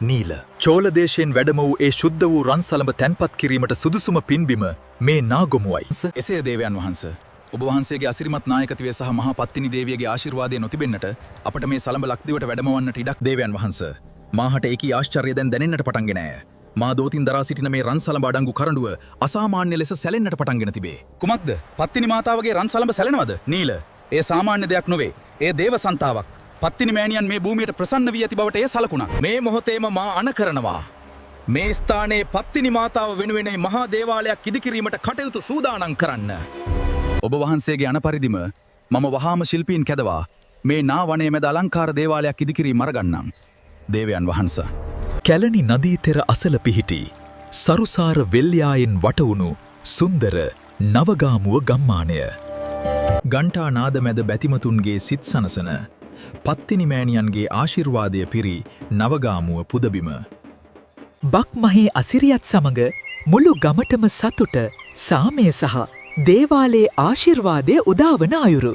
නීල චෝලදේශයෙන් වැඩම වූ ඒ ශුද්ධ වූ රන් සලඹ තැන්පත් කිරීමට සුදුසුම පින්බිම මේ නාගොමුවයි. එසේ දේවයන් වහන්ස. ඔබ වහන්සේගේ අසිරිමත් නායකත්වය සහ මහා පත්තිනි දේවියගේ ආශිර්වාදය නොතිබෙන්නට අපට මේ සලඹ ලක්දිවට වැඩමවන්නට ඉඩක් දේවයන් වහන්ස. මාහට ඒකී ආශ්චර්යය දැන් දැනෙන්නට පටන්ගෙනය. මා දෝතින් දරා සිටින මේ රන් සලඹ අඩංගු කරඬුව අසාමාන්‍ය ලෙස සැලෙන්නට පටන්ගෙන තිබේ. කුමක්ද? පත්තිනි මාතාවගේ රන් සලඹ සැලෙනවද? නීල. ඒ සාමාන්‍ය දෙයක් නොවේ. ඒ දේව සන්තාවක්. පත්තිනි මෑණියන් මේ භූමියට ප්‍රසන්න වී ඇති බවට එය සලකුණා. මේ මොහොතේම මා අණ කරනවා. මේ ස්ථානයේ පත්තිනි මාතාව වෙනුවෙන් මහා දේවාලයක් ඉදිකිරීමට කටයුතු සූදානම් කරන්න. ඔබ වහන්සේගේ අනපරිදිම මම වහාම ශිල්පීන් කැදවා මේ නා වනයේ මැද අලංකාර දේවාලයක් ඉදිකිරීම අරගන්නම්. දේවයන් වහන්ස. කැලණි නදී තෙර අසල පිහිටි සරුසාර වෙල්යායෙන් වටවුණු සුන්දර නවගාමුව ගම්මානය. ගන්ටා නාද මැද බැතිමතුන්ගේ සිත් සනසන පත්තිනි මෑණියන්ගේ ආශිර්වාදය පිරි නවගාමුව පුදබිම. බක්මහේ අසිරියත් සමඟ මුළු ගමටම සතුට සාමය සහ දේවාලයේ ආශිර්වාදය උදාවන අයුරු.